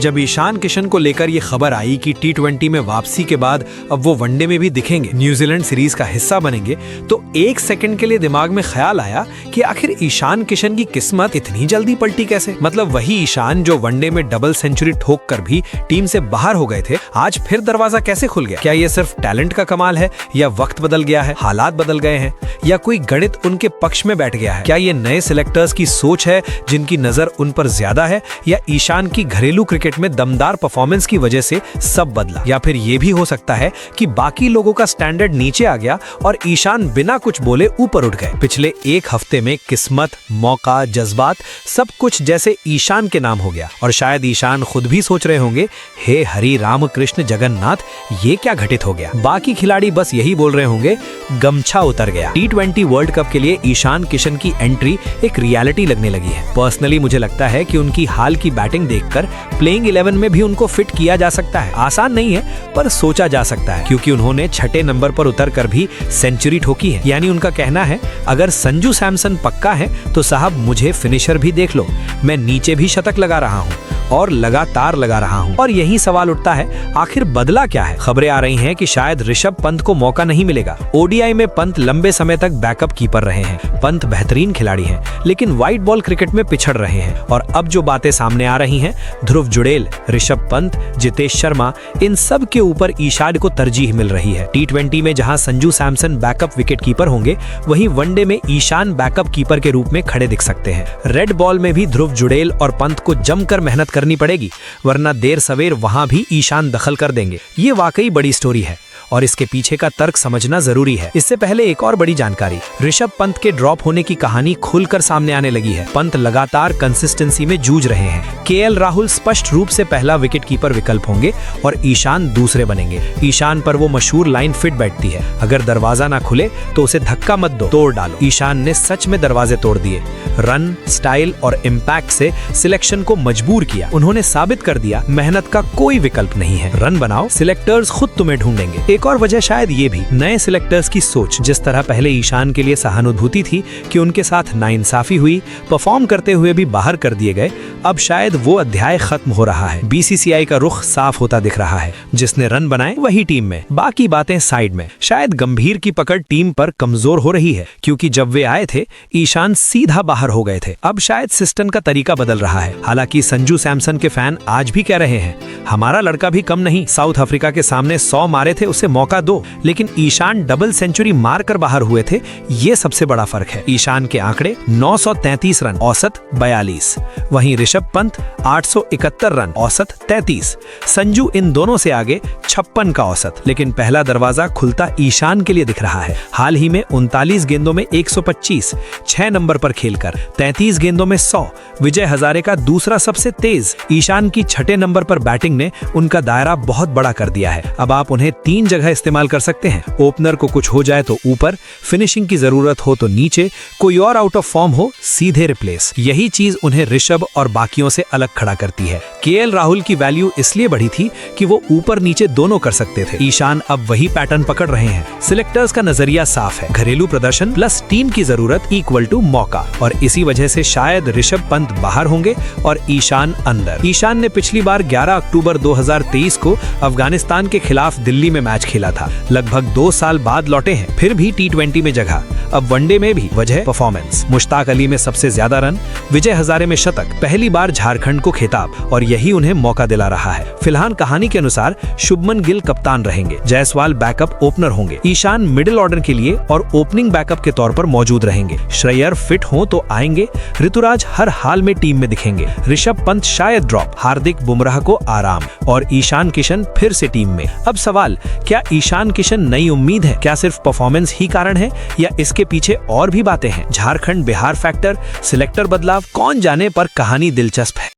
जब ईशान किशन को लेकर ये खबर आई कि T20 में वापसी के बाद अब वो वनडे में भी दिखेंगे, न्यूजीलैंड सीरीज का हिस्सा बनेंगे, तो एक सेकंड के लिए दिमाग में ख्याल आया कि आखिर ईशान किशन की किस्मत इतनी जल्दी पलटी कैसे। मतलब वही ईशान जो वनडे में डबल सेंचुरी ठोक कर भी टीम से बाहर हो गए थे, आज फिर दरवाजा कैसे खुल गया। क्या ये सिर्फ टैलेंट का कमाल है, या वक्त बदल गया है, हालात बदल गए हैं, या कोई गणित उनके पक्ष में बैठ गया है। क्या ये नए सिलेक्टर्स की सोच है जिनकी नजर उन पर ज्यादा है, या ईशान की घरेलू क्रिकेट में दमदार परफॉर्मेंस की वजह से सब बदला। या फिर ये भी हो सकता है कि बाकी लोगों का स्टैंडर्ड नीचे आ गया और ईशान बिना कुछ बोले ऊपर उठ गए। पिछले एक हफ्ते में किस्मत, मौका, जज्बात सब कुछ जैसे ईशान के नाम हो गया। और शायद ईशान खुद भी सोच रहे होंगे, हे हरि राम कृष्ण जगन्नाथ, ये क्या घटित हो गया। बाकी खिलाड़ी बस यही बोल रहे होंगे, गमछा उतर गया। T20 वर्ल्ड कप के लिए ईशान किशन की एंट्री एक रियलिटी लगने लगी है। पर्सनली मुझे लगता है कि उनकी हाल की बैटिंग देखकर प्लेइंग 11 में भी उनको फिट किया जा सकता है। आसान नहीं है पर सोचा जा सकता है, क्योंकि उन्होंने 6ठे नंबर पर उतरकर भी सेंचुरी ठोकी है। यानी उनका कहना है, अगर संजू सैमसन पक्का है तो साहब मुझे फिनिशर भी देख लो, मैं नीचे भी शतक लगा रहा हूँ और लगातार लगा रहा हूँ। और यही सवाल उठता है, आखिर बदला क्या है। खबरें आ रही हैं कि शायद ऋषभ पंत को मौका नहीं मिलेगा। ओडीआई में पंत लंबे समय तक बैकअप कीपर रहे हैं। पंत बेहतरीन खिलाड़ी हैं, लेकिन व्हाइट बॉल क्रिकेट में पिछड़ रहे हैं। और अब जो बातें सामने आ रही हैं, ध्रुव जुड़ेल, ऋषभ पंत, जितेश शर्मा, इन सब के ऊपर ईशान को तरजीह मिल रही है। T20 में जहां Sanju Samson backup wicket keeper होंगे, वहीं वनडे में ईशान बैकअप कीपर के रूप में खड़े दिख सकते हैं। रेड बॉल में भी ध्रुव जुड़ेल और पंत को जमकर मेहनत करनी पड़ेगी, वरना देर सवेर वहां भी ईशान दखल कर देंगे। ये वाकई बड़ी स्टोरी है और इसके पीछे का तर्क समझना जरूरी है। इससे पहले एक और बड़ी जानकारी, ऋषभ पंत के ड्रॉप होने की कहानी खुलकर सामने आने लगी है। पंत लगातार कंसिस्टेंसी में जूझ रहे हैं। केएल राहुल स्पष्ट रूप से पहला विकेट कीपर विकल्प होंगे और ईशान दूसरे बनेंगे। ईशान पर वो मशहूर लाइन फिट बैठती है, अगर दरवाजा ना खुले तो उसे धक्का मत दो, तोड़ डालो। ईशान ने सच में दरवाजे तोड़ दिए। रन, स्टाइल और इम्पैक्ट से सिलेक्शन को मजबूर किया। उन्होंने साबित कर दिया, मेहनत का कोई विकल्प नहीं है। रन बनाओ, सिलेक्टर्स खुद तुम्हें ढूंढेंगे। एक और वजह शायद ये भी, नए सिलेक्टर्स की सोच। जिस तरह पहले ईशान के लिए सहानुभूति थी कि उनके साथ नाइंसाफी हुई, परफॉर्म करते हुए भी बाहर कर दिए गए, अब शायद वो अध्याय खत्म हो रहा है। बीसीसीआई का रुख साफ होता दिख रहा है। जिसने रन बनाए वही टीम में, बाकी बातें साइड में। शायद गंभीर की पकड़ टीम पर कमजोर हो रही है, क्योंकि जब वे आए थे ईशान सीधा बाहर हो गए थे। अब शायद सिस्टम का तरीका बदल रहा है। हालांकि संजू सैमसन के फैन आज भी कह रहे हैं, हमारा लड़का भी कम नहीं, साउथ अफ्रीका के सामने 100 मारे थे, उसे मौका दो। लेकिन ईशान डबल सेंचुरी मारकर बाहर हुए थे, ये सबसे बड़ा फर्क है। ईशान के आंकड़े 933 रन, औसत 42, वहीं ऋषभ पंत 871 रन, औसत 33। संजू इन दोनों से आगे 56 का औसत। लेकिन पहला दरवाजा खुलता ईशान के लिए दिख रहा है। हाल ही में 39 गेंदों में 125, 6 नंबर पर खेलकर 33 गेंदों में 100। विजय हजारे का दूसरा सबसे तेज। ईशान की 6ठे नंबर पर बैटिंग ने उनका दायरा बहुत बड़ा कर दिया है। अब आप उन्हें 3 जगह इस्तेमाल कर सकते हैं। ओपनर को कुछ हो जाए तो ऊपर, फिनिशिंग की जरूरत हो तो नीचे, कोई और आउट ऑफ फॉर्म हो सीधे रिप्लेस। यही चीज उन्हें ऋषभ और बाकियों से अलग खड़ा करती है। केएल राहुल की वैल्यू इसलिए बढ़ी थी कि वो ऊपर नीचे दोनों कर सकते थे। ईशान अब वही पैटर्न पकड़ रहे हैं। सिलेक्टर्स का नजरिया साफ है, घरेलू प्रदर्शन प्लस टीम की जरूरत इक्वल टू मौका। और इसी वजह से शायद ऋषभ पंत बाहर होंगे और ईशान अंदर। ईशान ने पिछली बार 11 अक्टूबर 2023 को अफगानिस्तान के खिलाफ दिल्ली में मैच खेला था। लगभग 2 साल बाद लौटे हैं, फिर भी T20 में जगह। अब वनडे में भी वजह परफॉर्मेंस। मुश्ताक अली में सबसे ज्यादा रन, विजय हजारे में शतक, पहली बार झारखंड को खिताब, और यही उन्हें मौका दिला रहा है। फिलहाल कहानी के अनुसार शुभमन गिल कप्तान रहेंगे, जायसवाल बैकअप ओपनर होंगे, ईशान मिडिल ऑर्डर के लिए और ओपनिंग बैकअप के तौर पर मौजूद रहेंगे। श्रेयर फिट हो तो आएंगे, ऋतुराज हर हाल में टीम में दिखेंगे, ऋषभ पंत शायद ड्रॉप, हार्दिक बुमराह को आराम, और ईशान किशन फिर से टीम में। अब सवाल, क्या ईशान किशन नई उम्मीद है? क्या सिर्फ परफॉर्मेंस ही कारण है, या इसके पीछे और भी बातें हैं? झारखंड बिहार फैक्टर, सिलेक्टर बदलाव, कौन जाने, पर कहानी दिलचस्प है।